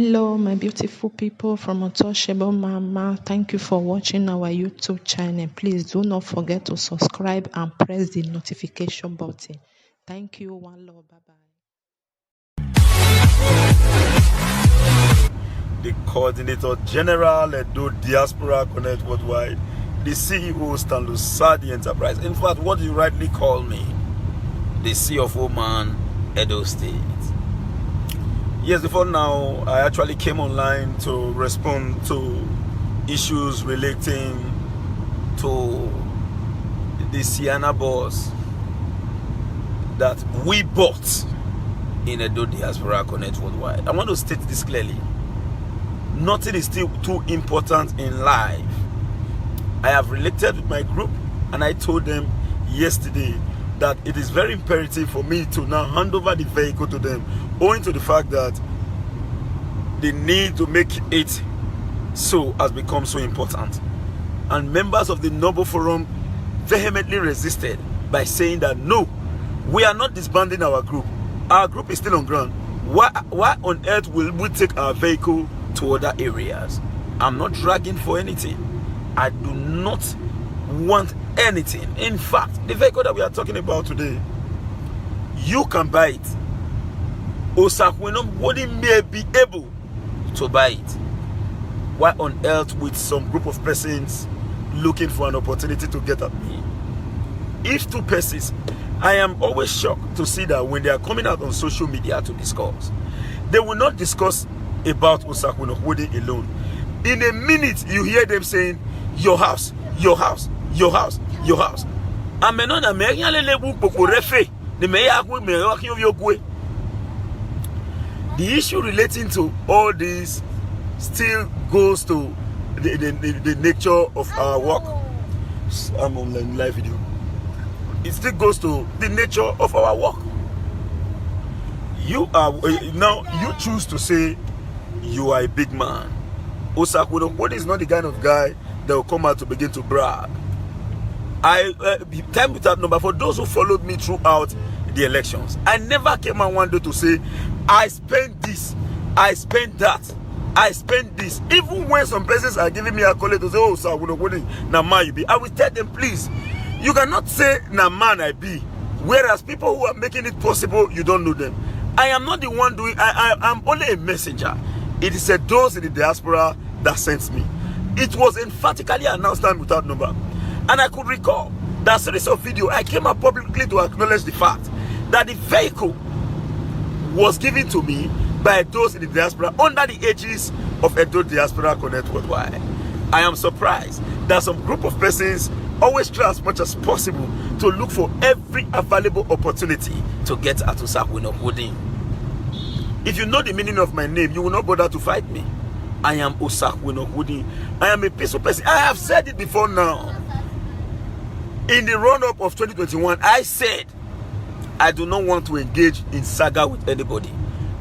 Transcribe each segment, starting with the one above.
Hello, my beautiful people from Untouchable Mama. Thank you for watching our YouTube channel. Please do not forget to subscribe and press the notification button. Thank you. One love. Bye bye. The Coordinator General, Edo Diaspora Connect Worldwide, the CEO, Stanley Sadi Enterprise. In fact, what you rightly call me, the CFO man, Edo State. Yes, before now, I actually came online to respond to issues relating to the Sienna bus that we bought in Edo Diaspora Connect Worldwide. I want to state this clearly. Nothing is still too important in life. I have related with my group and I told them yesterday that it is very imperative for me to now hand over the vehicle to them, owing to the fact that the need to make it so has become so important. And members of the Noble Forum vehemently resisted by saying that no, we are not disbanding our group. Our group is still on ground. Why on earth will we take our vehicle to other areas? I'm not dragging for anything. I do not want anything. In fact, the vehicle that we are talking about today, you can buy it. Osakwinum wouldn't be able to buy it. Why on earth with some group of persons looking for an opportunity to get at me? If two persons, I am always shocked to see that when they are coming out on social media to discuss, they will not discuss about Osakwinum alone. In a minute, you hear them saying, your house, your house, your house, your house. The issue relating to all this still goes to the nature of our work. I'm on live video. It still goes to the nature of our work. You are now, you choose to say you are a big man. Osakwinum is not the kind of guy that will come out to begin to brag. Time without number, for those who followed me throughout the elections, I never came out one day to say I spent this, I spent that, I spent this. Even when some persons are giving me a call to say, oh sir, na man you be, I will tell them, please, you cannot say na man I be, whereas people who are making it possible, you don't know them. I am not the one doing, I'm only a messenger. It is those in the diaspora that sent me. It was emphatically announced time without number. And I could recall that series of video, I came up publicly to acknowledge the fact that the vehicle was given to me by those in the diaspora under the aegis of Edo Diaspora Connect Worldwide. I am surprised that some group of persons always try as much as possible to look for every available opportunity to get at Osakwinum. If you know the meaning of my name, you will not bother to fight me. I am Osakwinum. I am a peaceful person. I have said it before now. In the run-up of 2021, I said I do not want to engage in saga with anybody.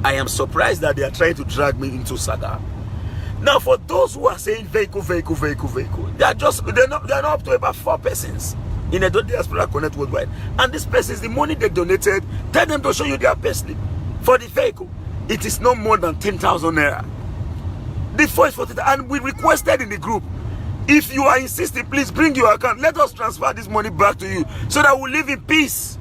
I am surprised that they are trying to drag me into saga. Now, for those who are saying vehicle, they are not up to about 4 persons in a Diaspora Connect Worldwide. And this persons, the money they donated, tell them to show you their payslip for the vehicle. It is no more than 10,000 naira. The first 40, and we requested in the group, if you are insisting, please bring your account. Let us transfer this money back to you so that we live in peace.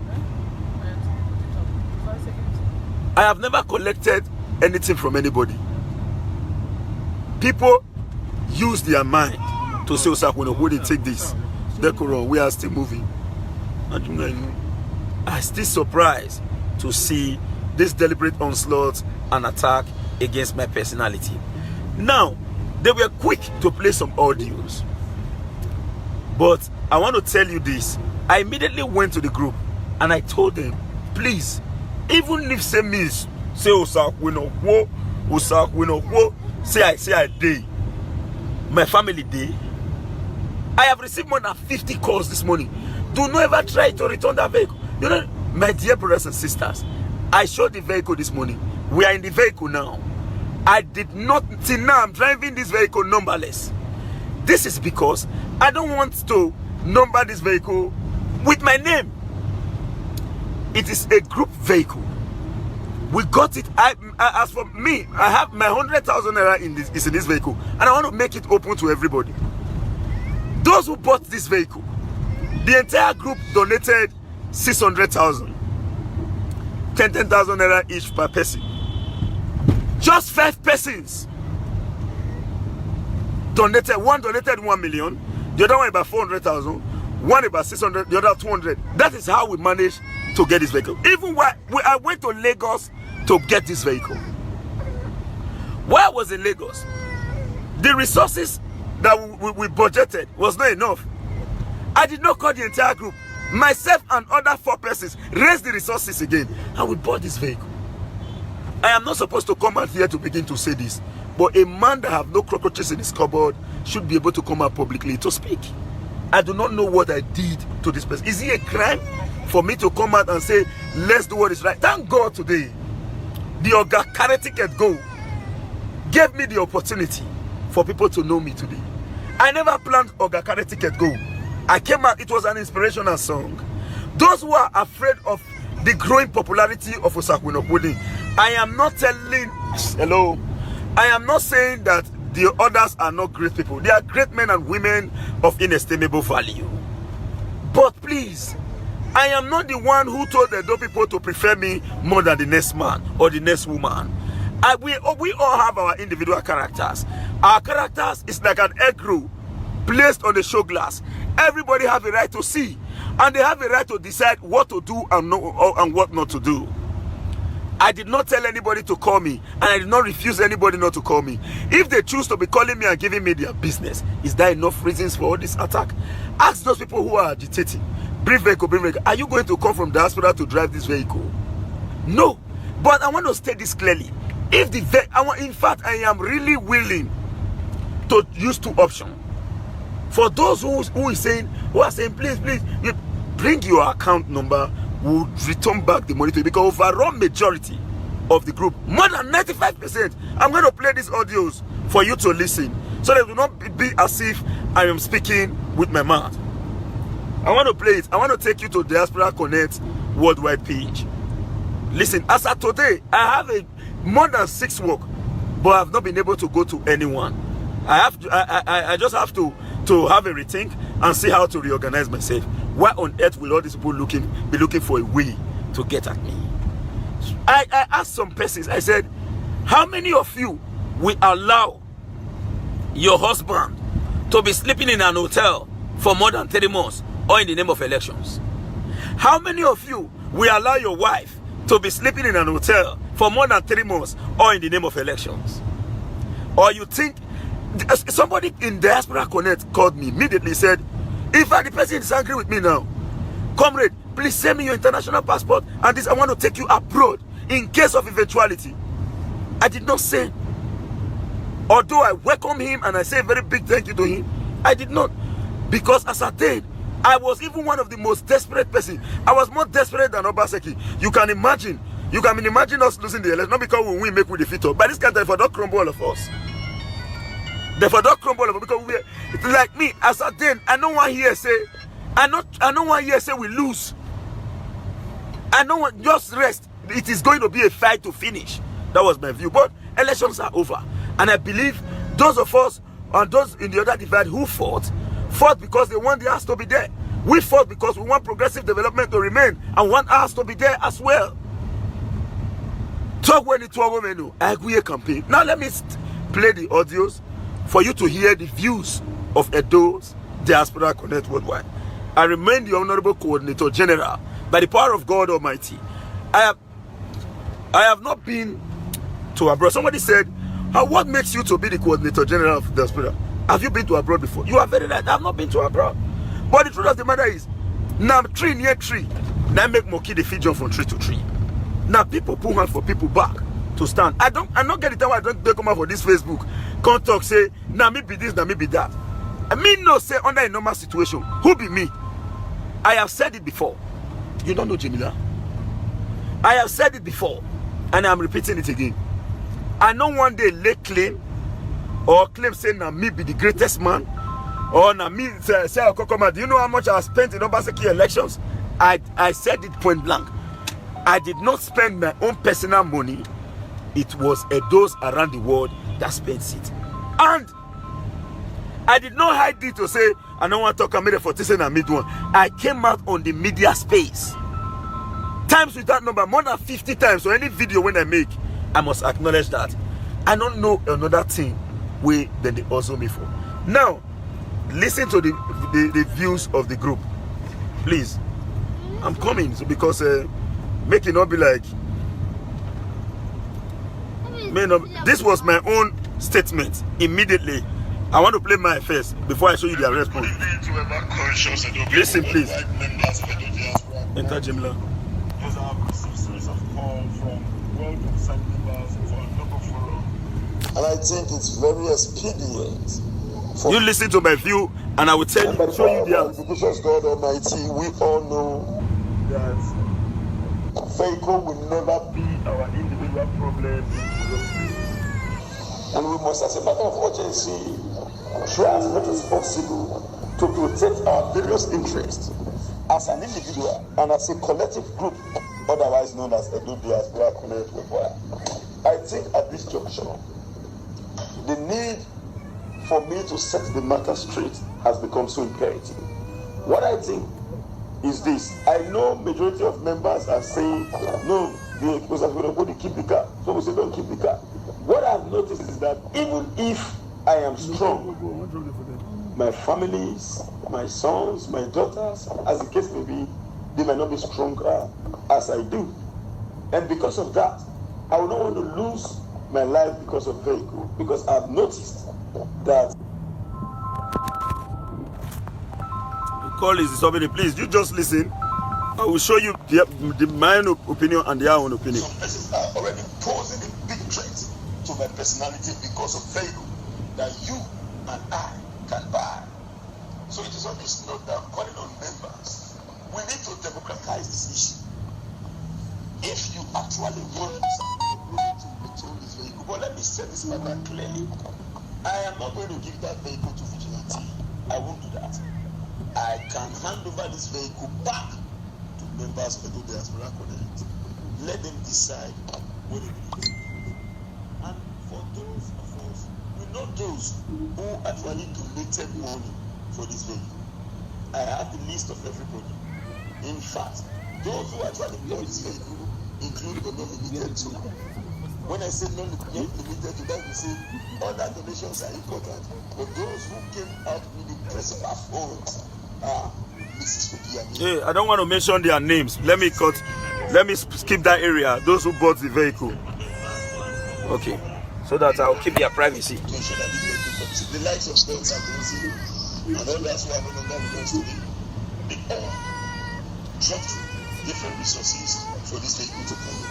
I have never collected anything from anybody. People use their mind to say, Osakwinum, we didn't take this. Decorum, we are still moving. I'm still surprised to see this deliberate onslaught and attack against my personality. Now, they were quick to play some audios. But I want to tell you this. I immediately went to the group and I told them, please, even if say me say Osakwinum, say I day, my family day. I have received more than 50 calls this morning. Do not ever try to return that vehicle. You know, my dear brothers and sisters, I showed the vehicle this morning. We are in the vehicle now. I did not, till now I'm driving this vehicle numberless. This is because I don't want to number this vehicle with my name. It is a group vehicle. We got it. As for me, I have my 100,000 naira in this vehicle, and I want to make it open to everybody. Those who bought this vehicle, the entire group donated 600,000, 10,000 naira each per person. Just 5 persons donated. One donated 1 million, the other one about 400,000, one about 600, the other 200. That is how we managed to get this vehicle. Even while I went to Lagos to get this vehicle. While I was in Lagos, the resources that we budgeted was not enough. I did not call the entire group. Myself and other 4 persons raised the resources again, and we bought this vehicle. I am not supposed to come out here to begin to say this, but a man that have no cockroaches in his cupboard should be able to come out publicly to speak. I do not know what I did to this person. Is it a crime for me to come out and say, let's do what is right? Thank God today, the Oga Carry Ticket Go gave me the opportunity for people to know me today. I never planned Oga Carry Ticket Go. I came out, it was an inspirational song. Those who are afraid of the growing popularity of Osakwinokuni, I am not telling, hello, I am not saying that the others are not great people. They are great men and women of inestimable value. But please, I am not the one who told the Edo people to prefer me more than the next man or the next woman. We all have our individual characters. Our characters is like an egg roll placed on the show glass. Everybody have a right to see, and they have a right to decide what to do and what not to do. I did not tell anybody to call me, and I did not refuse anybody not to call me. If they choose to be calling me and giving me their business, is there enough reasons for all this attack? Ask those people who are agitating. Bring vehicle, bring vehicle. Are you going to come from diaspora to drive this vehicle? No. But I want to state this clearly. If in fact, I am really willing to use 2 options. For those who are saying, please, bring your account number. We'll return back the money to you, because overall majority of the group, more than 95%, I'm going to play these audios for you to listen, so that it will not be as if I am speaking with my mouth. I want to play it. I want to take you to Diaspora Connect worldwide page. Listen, as of today, I have more than 6 work, but I have not been able to go to anyone. I just have to have a rethink and see how to reorganize myself. Why on earth will all these people be looking for a way to get at me? I asked some persons, I said, how many of you will allow your husband to be sleeping in an hotel for more than 3 months, or in the name of elections? How many of you will allow your wife to be sleeping in an hotel for more than 3 months, or in the name of elections? Or you think, somebody in Diaspora Connect called me immediately, said, if the person is angry with me now, comrade, please send me your international passport, and this, I want to take you abroad in case of eventuality. I did not say, although I welcome him and I say a very big thank you to him, I did not, because as I did, I was even one of the most desperate person. I was more desperate than Obaseki. You can imagine us losing the election, not because we win, make we defeat us. By this kind of, don't crumble all of us. Therefore, don't crumble all of us, because it's like me, as I did, I don't want here say, I don't want here say we lose. I don't want, just rest. It is going to be a fight to finish. That was my view. But elections are over, and I believe those of us and those in the other divide who fought because they want the house to be there. We fought because we want progressive development to remain and want us to be there as well. Talk when it was menu. I agree campaign. Now let me play the audios for you to hear the views of Edo's Diaspora Connect Worldwide. I remain the Honorable Coordinator General by the power of God Almighty. I have not been to abroad. Somebody said, what makes you to be the Coordinator General of Diaspora? Have you been to abroad before? You are very right. I have not been to abroad. But the truth of the matter is, now tree near tree, now make Moki the feed jump from tree to tree. Now people put hand for people back to stand. I don't get the time I don't come out for this Facebook. Come talk, say, now me be this, now me be that. I mean, no, say under a normal situation, who be me? I have said it before. You don't know Jamila. I have said it before, and I'm repeating it again. I know one day lay claim or claim saying that me be the greatest man, or na me say Okokoma. Do you know how much I spent in Obaseki elections? I said it point blank. I did not spend my own personal money. It was those around the world that spent it. And I did not hide it to say, I don't want to talk about for this and I made one. I came out on the media space. Times with that number, more than 50 times. So any video when I make, I must acknowledge that. I don't know another thing way than they also me for. Now, listen to the views of the group. Please. I'm coming because make it not be like this was my own statement immediately. I want to play my first before I show you their response. Listen, please. Enter Jimla. And I think it's very expedient. You listen to my view, and I will show you the Because God Almighty, we all know that vehicle will never be our individual problem. And we must, as a matter of urgency, try as much as possible to protect our various interests as an individual and as a collective group, otherwise known as the Diaspora Collective. I think at this juncture, the need for me to set the matter straight has become so imperative. What I think is this. I know majority of members are saying, no, because I'm going to keep the car. So we say don't keep the car. What I've noticed is that even if I am strong, my families, my sons, my daughters, as the case may be, they might not be stronger as I do. And because of that, I would not want to lose my life because of vehicle, because I've noticed that. The call is somebody. Please, you just listen. I will show you my own opinion and their own opinion. Some persons are already posing a big threat to my personality because of vehicle that you and I can buy. So it is on this note that I'm calling on members. We need to democratize this issue. If you actually want to return this vehicle, but let me say this matter clearly. I am not going to give that vehicle to vigilante. I won't do that. I can hand over this vehicle back to members of the Diaspora Connect. Let them decide what they will do. And for those of us, we know those who actually donated money for this vehicle. I have the list of everybody. In fact, those who actually bought this vehicle include the non-limited too. When I say non-limited to that, we say other donations are important. But those who came out with the principal funds are Mrs. Fukiami. Hey, I don't want to mention their names. Let me skip that area. Those who bought the vehicle. Okay. So that I'll keep their privacy. To ensure that this vehicle comes in. The likes of God's and others who have no longer with us today, they all dropped different resources for this vehicle to come in.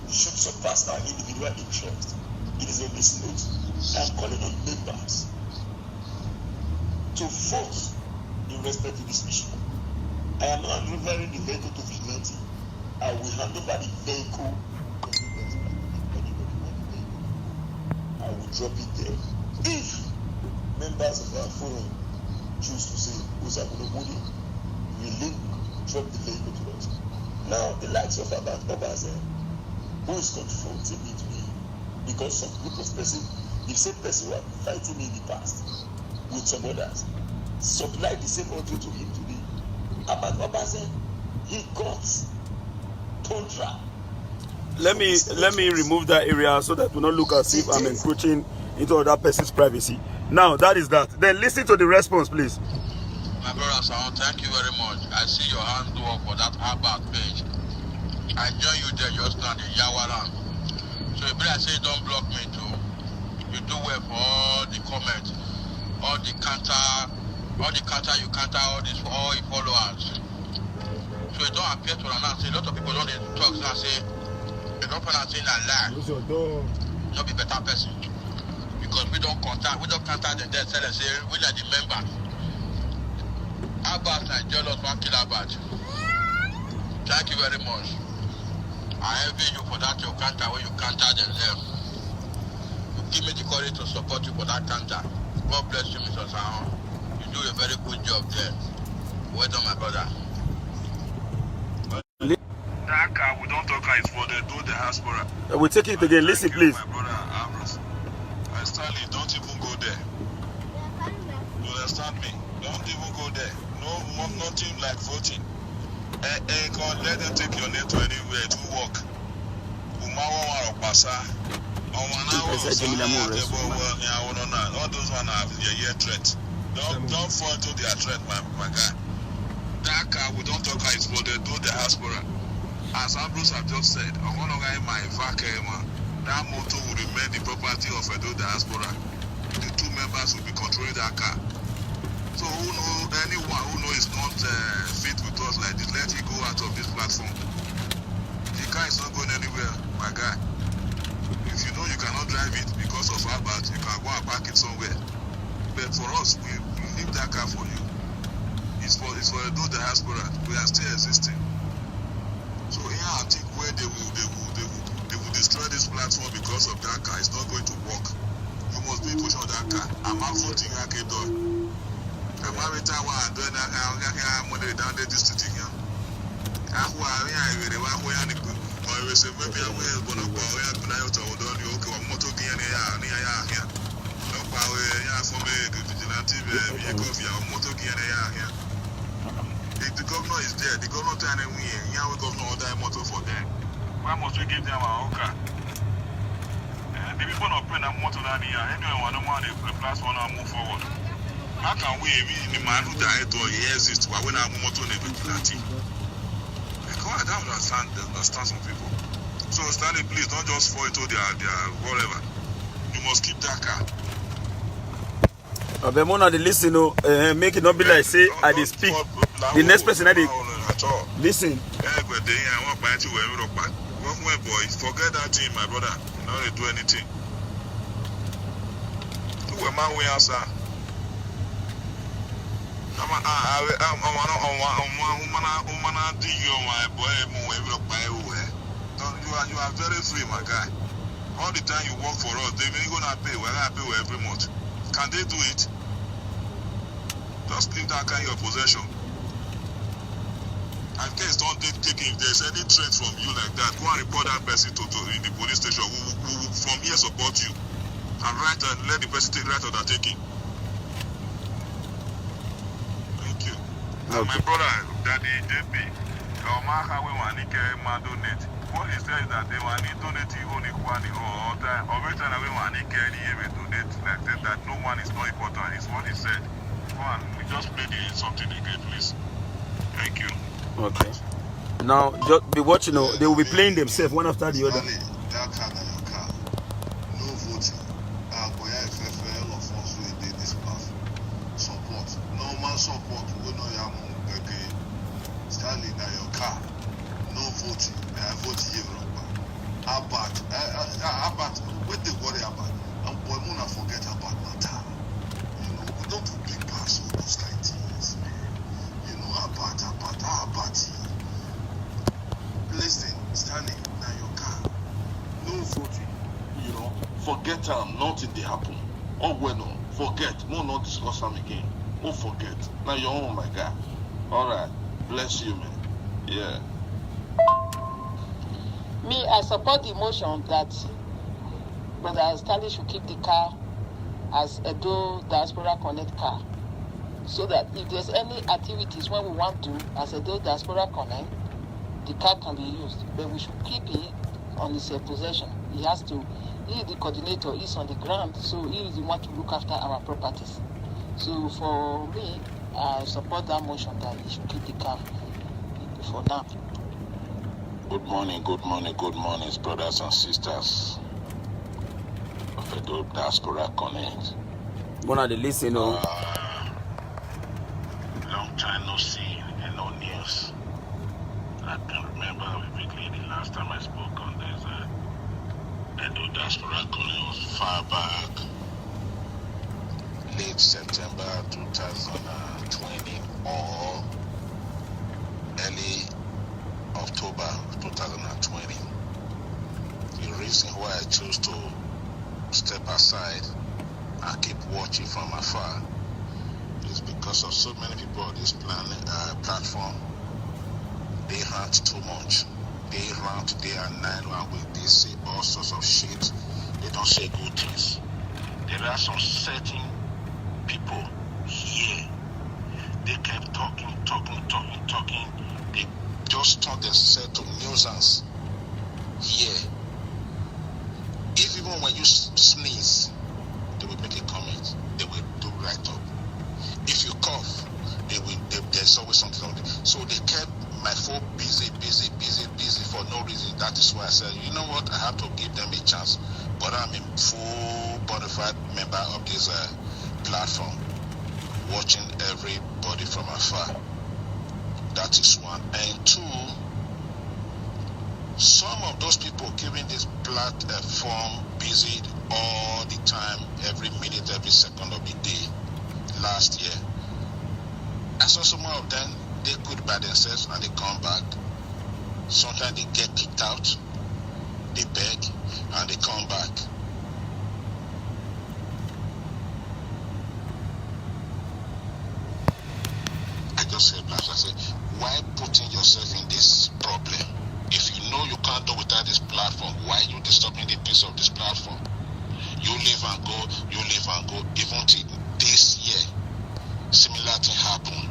Should surpass our individual interest. It is on this note. I am calling on members to vote in respect to this issue. I am not delivering the vehicle to vigilante. I will hand over the vehicle. I will drop it there. If members of our forum choose to say, Osakunobudi, will drop the vehicle to us. Now, the likes of Abad Obaze, who is confronting me today, because some group of persons, the same person who are fighting me in the past with some others, supplied the same audio to him today. Abad Obaze, he got Tundra. Let me remove that area so that we not look as if I'm encroaching into other person's privacy. Now that is that. Then listen to the response, please. My brother Saul, thank you very much. I see your handle for that Abad page. I join you there just now, the Yawaran. So if I say don't block me too, you do well for all the comments, all the counter you counter all this for all your followers. So it don't appear to announce. A lot of people don't talk and say they don't find saying a lie. Not be better person. Because we don't contact them there, tell them say we are the members. Abbas and jealous 1 kilowatt. Thank you very much. I envy you for that your counter when you counter them there. You give me the courage to support you for that counter. God bless you, Mr. Sahon. You do a very good job there. Well done, my brother. That car, we don't talk is for the do the diaspora. We'll take it again. Listen, please. My brother, Ambrose. Stanley, don't even go there. You understand me? Don't even go there. No, nothing like voting. Let them take your name to anywhere to work. All those one have your threat. Don't fall into their threat, my guy. That car, we don't talk is for the do the diaspora. As Ambrose have just said, I want to get my vacuum. That motor will remain the property of Edo diaspora. The two members will be controlling that car. So anyone who is not fit with us like this, let it go out of this platform. The car is not going anywhere, my guy. If you know you cannot drive it because of Albert, you can go and park it somewhere. But for us, we leave that car for you. It's for Edo diaspora. We are still existing. So here I think where they will destroy this platform because of that car, it's not going to work. You must be pushing on that car. I'm out voting Akedo. I'm out time while doing that I'm when they down there this to think. I will say maybe I will go to power and I to hold on you okay, I'm motor here. No power for me, vigilante coffee, I'm motor here. If the governor is there, the governor telling me, yeah, we governor order a motor for them. Why must we give them our own car? The people not paying a motor down here, anyone don't want the platform to move forward. How can we, in the man who died or he exists, while we have motor in the vigilante? I don't understand some people. So Stanley, please don't just fall into their whatever. You must keep that car. But Mona, the listen, make it not be like say I dey speak. The next person I dey listen. Forget that thing, my brother. You don't do anything. Who am I with answer? You are very free, my guy. All the time you work for us, they're gonna pay. We're gonna pay every month. Can they do it? Just leave that car in your possession. And case don't take it. If there's any threat from you like that, go and report that person to in the police station. We will from here support you. And let the person take right undertaking. Thank you. Okay. My brother, Daddy JP, what he said is that they want to donate only one all time. Every time we want to donate like that no one is not important. It's what he said. Go on, we just played something again, please. Thank you. Okay. Now, just be watching. They will be playing themselves one after the other. That car, your car. No voting. FFL of us who did this path. Support. Normal support. We know you have Stanley, now your car. No voting. I vote Europe. About what they worry about. And boy, Mona forget about matter. You know, we don't do big pass with those kind of things. You know, about. Listen, Stanley, now your car. No voting. You know, forget nothing they happen. Oh, well, no, forget. We'll not discuss them again. Oh, forget. Now you're home, my guy. All right. Bless you, man. Yeah. Me, I support the motion that Brother Stanley should keep the car as Edo Diaspora Connect car. So that if there's any activities when we want to, as Edo Diaspora Connect, the car can be used. But we should keep it on his possession. He is the coordinator, he's on the ground, so he is the one to look after our properties. So for me, I support that motion that he should keep the car for now. Good morning, brothers and sisters of Edo Diaspora Connect. One of the listen, long time no see and no news. I can remember vividly the last time I spoke on this Edo Diaspora Connect was far back, late September 2020 or early October 2020. The reason why I chose to step aside and keep watching from afar is because because of so many people on this platform. They rant too much. They rant day and night, and they say all sorts of shit. They don't say good things. There are some certain people here. They kept talking. They just turned themselves to nuisance here. If even when you sneeze, they will make a comment. They will do right up. If you cough, there's always something on there. So they kept my phone busy for no reason. That is why I said, you know what, I have to give them a chance. But I'm a full bona fide member of this platform, watching everybody from afar. That is one. And two, some of those people keeping this platform busy all the time, every minute, every second of the day. Last year, I saw some of them, they could by themselves and they come back. Sometimes they get kicked out, they beg, and they come back. I just said, I said, why putting yourself in this problem? If you know you can't do without this platform, why are you disturbing the peace of this platform? You live and go, even till this year, similar thing happen,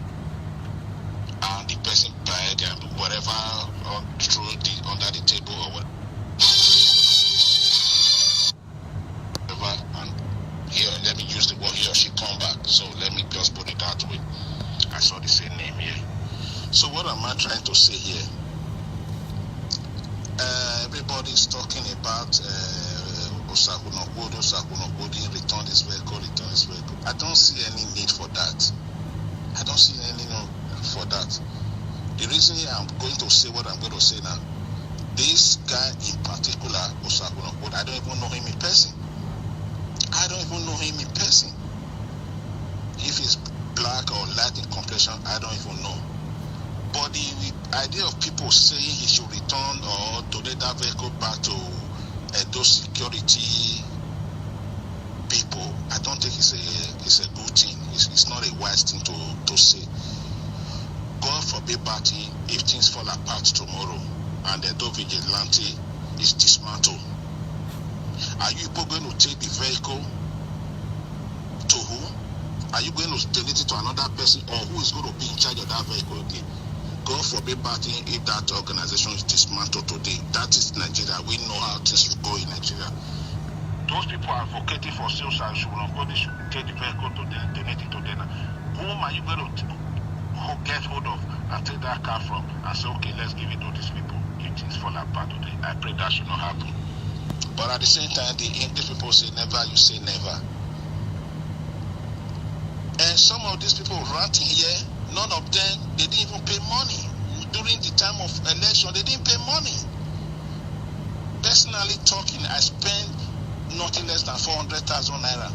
and the person beg and whatever under the table or whatever, and here, let me use the word he or she come back, so let me just put it that way. I saw the same name here. So what am I trying to say here? Everybody's talking about Osakunogodi, return this vehicle. I don't see any need for that. The reason I'm going to say what I'm going to say now, this guy in particular, Osakunogodi, I don't even know him in person. If he's black or light in complexion, I don't even know. But the idea of people saying he should return or donate that vehicle back to those security people, I don't think it's a good thing. It's not a wise thing to say. God forbid, Batty, if things fall apart tomorrow and the Edo vigilante is dismantled, are you people going to take the vehicle to who? Are you going to donate it to another person, or who is going to be in charge of that vehicle again? God forbid, Batty, if that organization is dismantled today. That is Nigeria. We know how things will go in Nigeria. Those people are advocating for sales and should take the vehicle to them, donate it to them. Whom are you going to get hold of and take that car from and say, okay, let's give it to these people if things fall apart today? I pray that should not happen. But at the same time, the English people say never, you say never. And some of these people ranting here, none of them, they didn't even pay money. During the time of election, they didn't pay money. Personally talking, I spent nothing less than 400,000 naira.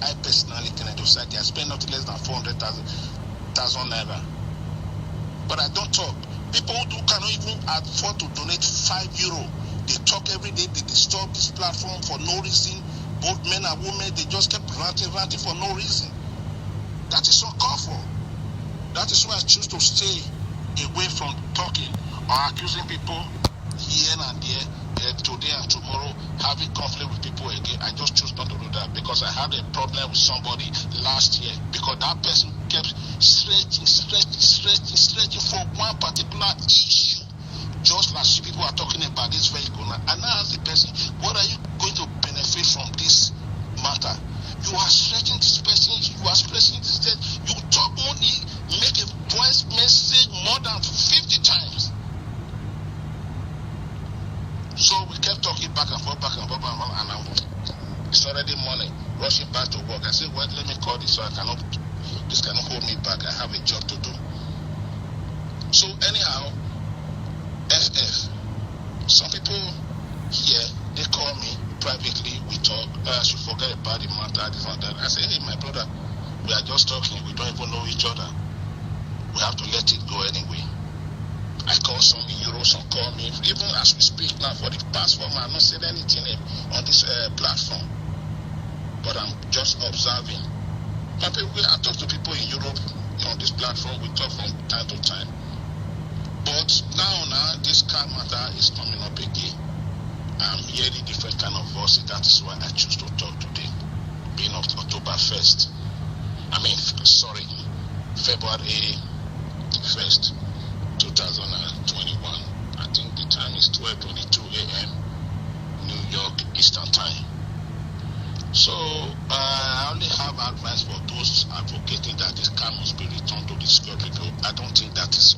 I personally, Kennedy Osaki, I spent nothing less than 400,000 naira. But I don't talk. People who cannot even afford to donate €5, they talk every day, they disturb this platform for no reason. Both men and women, they just kept ranting for no reason. That is uncalled for. That is why I choose to stay away from talking or accusing people here and there, today and tomorrow, having conflict with people again. I just choose not to do that because I had a problem with somebody last year because that person kept stretching for one particular issue. Just like people are talking about this vehicle. And now ask the person, what are you going to benefit from this matter? You are stretching this person, you are stretching this person. You talk only, make a voice message more than 50 times. So we kept talking back and forth, and it's already morning, rushing back to work. I said, well, let me call this so this cannot hold me back. I have a job to do. So anyhow, FF, some people here, they call me privately, we talk, I should forget about the matter, this and that. I say, hey, my brother, we are just talking, we don't even know each other. We have to let it go anyway. I call some in Europe, some call me, even as we speak now for the past 4 months, I'm not saying anything on this platform. But I'm just observing I talk to people in Europe on this platform. We talk from time to time. But now this car matter is coming up again. I'm hearing different kind of voices. That is why I choose to talk today. Being of October 1st. February 1st, 2021. I think the time is 12:22 a.m. New York Eastern Time. So I only have advice for those advocating that this car must be returned to the square people. I don't think that is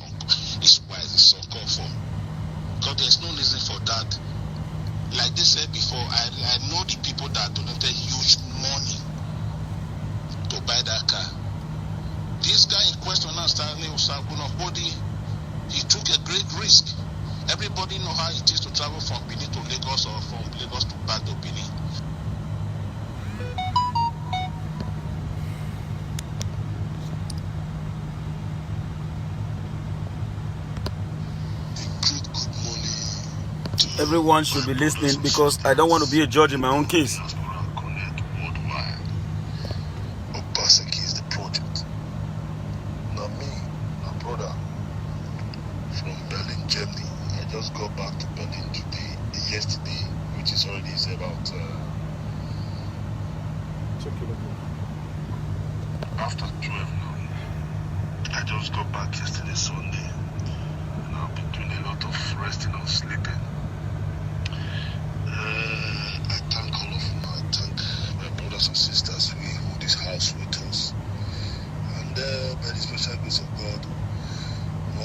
wise. It's uncalled for. Because there's no reason for that. Like they said before, I know the people that donated huge money to buy that car. This guy in question now, Stanley Osakunobodi, he took a great risk. Everybody know how it is to travel from Benin to Lagos or from Lagos to back to Benin. Everyone should be listening because I don't want to be a judge in my own case. Obaseki is the project. Now me, my brother from Berlin, Germany. I just got back to Berlin yesterday, which is already about after 12 now. I just got back yesterday Sunday, and I've been doing a lot of resting and sleeping. I thank all of you. I thank my brothers and sisters who hold this house with us. And by the special grace of God, and I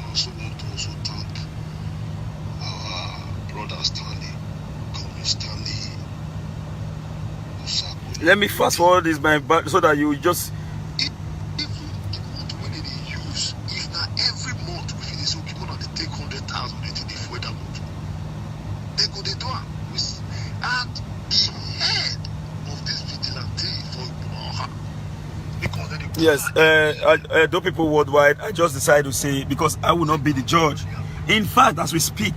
also want to thank our brother Stanley, Comrade Stanley. Let me fast forward this my back so that you just. Even the month when they use, if not every month we finish, so people not they take 100,000 into the for that month. They go they do it. And the head of this vigilante for because they Yes, those people worldwide, I just decided to say because I will not be the judge. In fact, as we speak,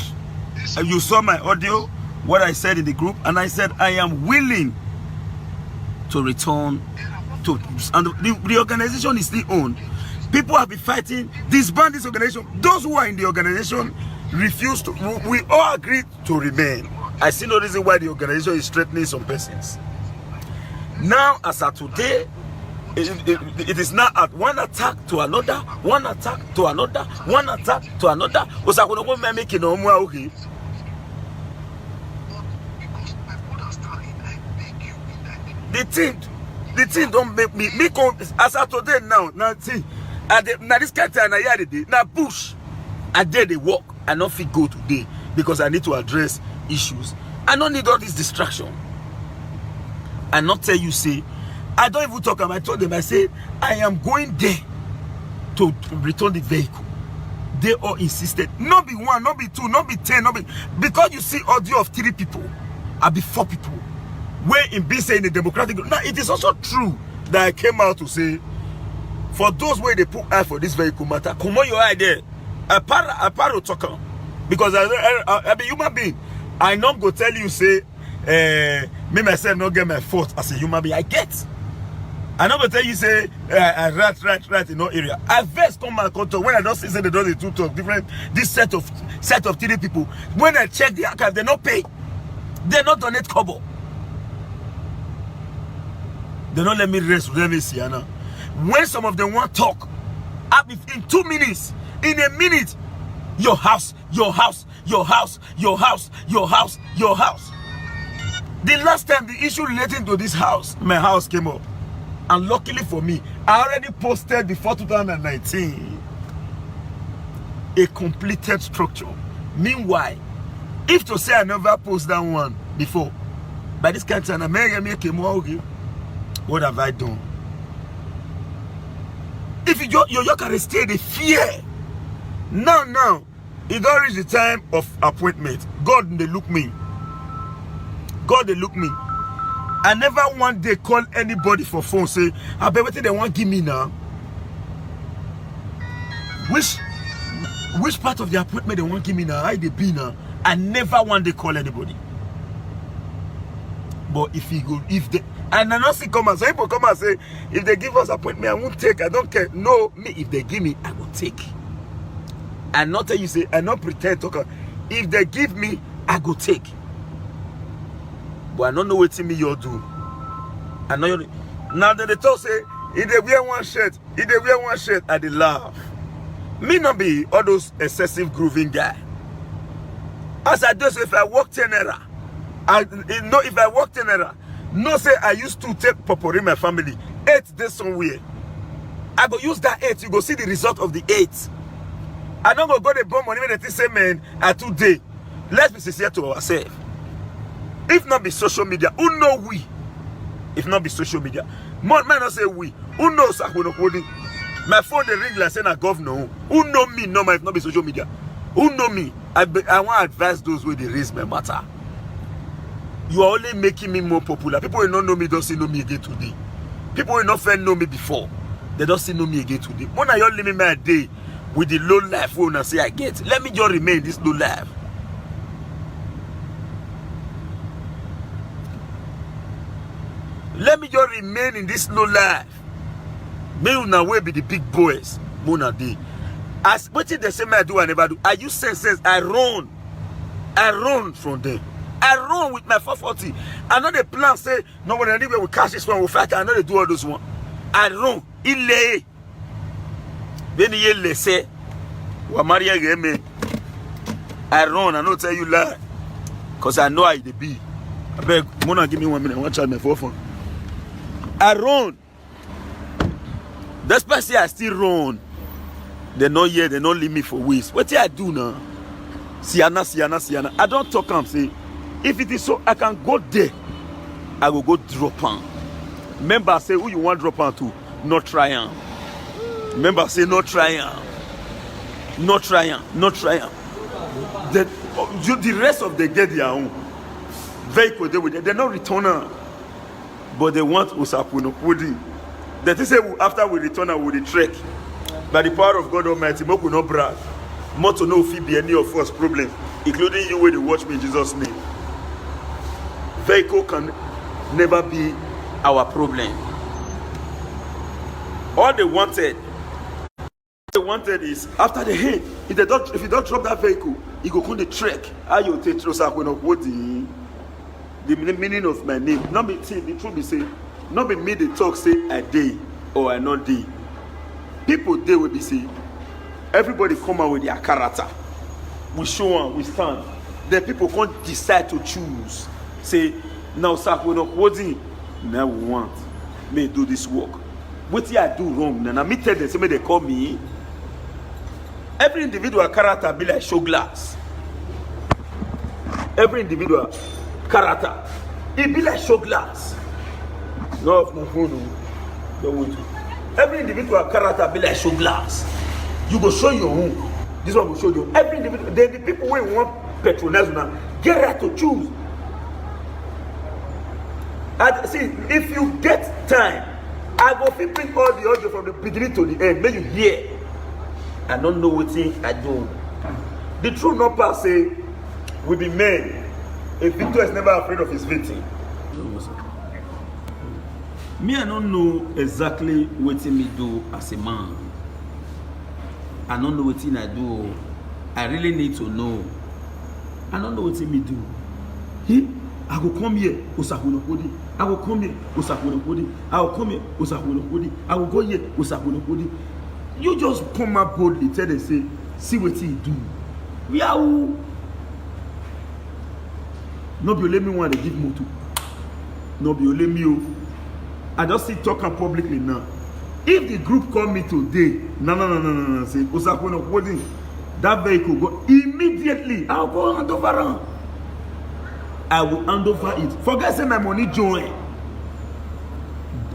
you saw my audio, what I said in the group, and I said I am willing to return to, and the organization is still owned. People have been fighting, disband this organization. Those who are in the organization refuse to, we all agreed to remain. I see no reason why the organization is threatening some persons. Now, as of today, it is now at one attack to another, one attack to another, one attack to another. The thing don't make me come as of today now. Now see, now this kind of time now push. I did the work. I not feel go today because I need to address issues. I don't need all this distraction. I not tell you say. I don't even talk. I told them, I said, I am going there to return the vehicle. They all insisted. Not be one, not be two, not be 10, not be... Because you see audio of 3 people, I'll be 4 people. Where in being saying the democratic... Now, it is also true that I came out to say, for those where they put eye for this vehicle matter, come on your eye there. I part talk. Because I be human being. I not go tell you, say, me myself not get my fault as a human being. I get. I never tell you say I rat in no area. I first come and control when I don't see they don't two talk different this set of 3 people. When I check the archive, they not pay. They not donate kobo. They don't let me rest. Let me see now. When some of them want talk, in 2 minutes, in a minute, your house, your house, your house, your house, your house, your house. The last time the issue relating to this house, my house came up. And luckily for me, I already posted before 2019 a completed structure. Meanwhile, if to say I never post that one before, by this kind of time, what have I done? If you can stay the fear. Now, it don't reach the time of appointment. God, they look me. God, they look me. I never one day call anybody for phone say, I bet what they want give me now. which part of the appointment they want give me now? I they be now. I never want to call anybody. But if he go, if they, and I not see come and so people come and say, if they give us appointment, I won't take. I don't care. No, me if they give me, I will take. And not tell you say, I not pretend to. If they give me, I go take. But I don't know what me you do. I know you. Now that they talk say, if they wear one shirt, I they laugh. Me not be all those excessive grooving guy. As I do, so if I walk 10 era, if I walk 10 era, no say I used to take popori my family 8 days somewhere. I go use that 8. You go see the result of the 8. I don't go the bomb money when they say man at 2 days. Let's be sincere to ourselves. If not be social media, who know we? If not be social media, man not say we. Who knows I will not hold it? My phone they ring like saying a governor. Who know me? No, if not be social media. Who know me? I want to advise those who they raise my matter. You are only making me more popular. People who don't know me don't see know me again today. People who not friend know me before, they don't see know me again today. When I only me my day with the low life when I say I get, let me just remain this low life. Let me just remain in this low life. Me una will be the big boys. Mona day. As what did they say I do I never do? I use sense. I run from them. I run with my 440. I know the plan say no one anywhere will catch this one will fight. I know they do all those one. I run. Il then he say wa Maria game. I run. I don't tell you lie. Cause I know how they be. I beg Mona give me 1 minute. I want to charge my phone. I run. Despite say I still run. They not here, they not leave me for waste. What do I do now? Siana. I don't talk and say, if it is so, I can go there. I will go drop on. Remember, say, who you want drop on to? Not try on. Remember, say, not try on. Not try on. The rest of the get their own vehicle, they're not returning. But they want Usapuno Pudi. That is say, after we return, we will trek. By the power of God Almighty, we will not brag. More to know if it be any of us problems, including you when you watch me in Jesus' name. Vehicle can never be our problem. All they wanted is after the hit. If you don't drop that vehicle, you go on the trek. How you take the meaning of my name? Not be say the truth be say, not be me the talk say I day or I not day. People they will be say, everybody come out with their character. We show them, we stand. Then people can't decide to choose. Say, now sir, we're not holding. Now we want. May do this work. What I do wrong? Now me tell them, say they call me. Every individual character be like show glass. Every individual character, it be like show glass. No, my phone. Don't wait. Every individual character be like show glass. You go show your own. This one will show you. Every individual. Then the people who want patronize now get right to choose. And see, if you get time, I go bring all the audio from the beginning to the end. Make you hear. I don't know what thing I do. The true number say, we be men. A victor is never afraid of his victim. Me, I don't know exactly what me do as a man. I don't know what I do. I really need to know. I don't know what me do. I will come here, Osahunopodi. I will come here, Osahunopodi. I will come here, Osahunopodi. I will go here, Osahunopodi. You just come up boldly, tell them, say, see what he do. We are who? No be let me want to give moto. No be let me. I just see talking publicly now. If the group call me today, no, say Osahunopodi, that vehicle go immediately. I'll go hand over. I will hand over it. Forget say my money join.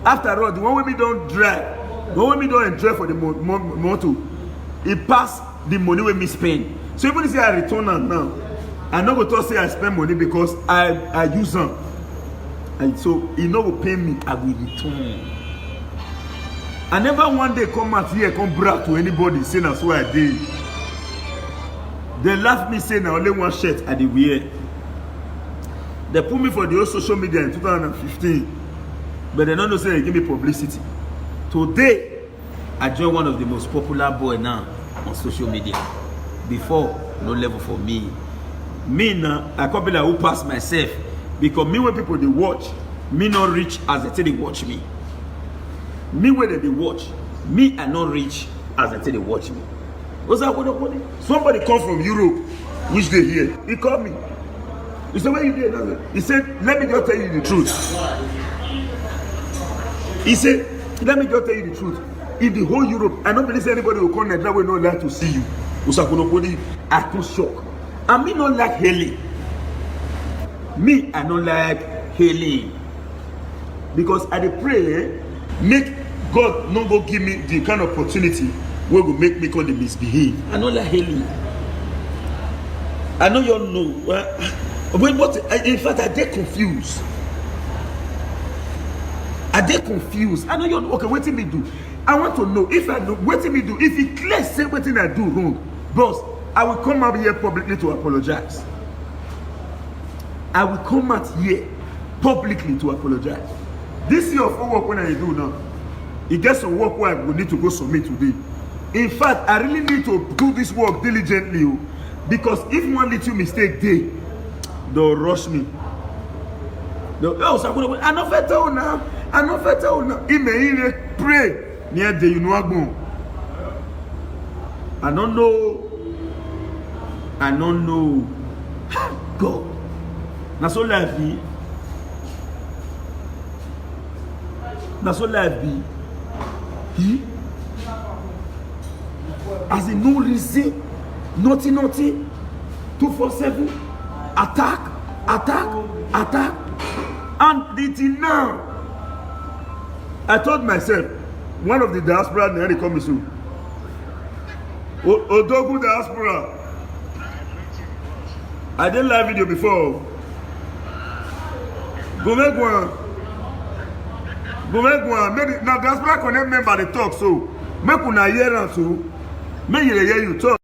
After all, the one we don't drive, the one we don't enjoy for the motor, it pass the money we spend. So even if I return am now, I not go to say I spend money because I use them. And so he no will pay me, I will return. I never one day come out here, come brag to anybody, saying that's why I did. They laugh me saying I only one shirt I did wear. They put me for the whole social media in 2015, but they don't know say they give me publicity. Today, I join one of the most popular boy now on social media. Before, no level for me. Me now, I can't be like who pass myself. Because me when people they watch, me not rich as they say they watch me. Me when they watch, me I not rich as they say they watch me. What's that? Somebody come from Europe, which they hear. He called me. He said, where you there? He said, let me just tell you the truth. He said, let me just tell you the truth. In the whole Europe, I don't believe anybody will come Nigeria will not like to see you. I can shock. And me not like hailing. Me, I don't like hailing. Because I pray, make God not go give me the kind of opportunity where will make me come to misbehave. I don't like hailing. I know you all know. In fact, I get confused. I get confused. I know you all okay, what did me do? I want to know if I know what did me do. If he clear say what I do wrong, boss, I will come out here publicly to apologize. I will come out here publicly to apologize. This year of work when I do now, it gets some work where I will need to go submit today. In fact, I really need to do this work diligently because if one little mistake they'll rush me. I know better now. I know better now. He may pray near the I don't know. God. That's all life be. That's all life be. He as in no reason, nothing, 247, attack, and the thing now. I told myself, one of the diaspora nearly come soon. Odogu diaspora. I did live video before. Go make one. Now diaspora connect member they talk so. Make una hear and so. Make you hear you talk.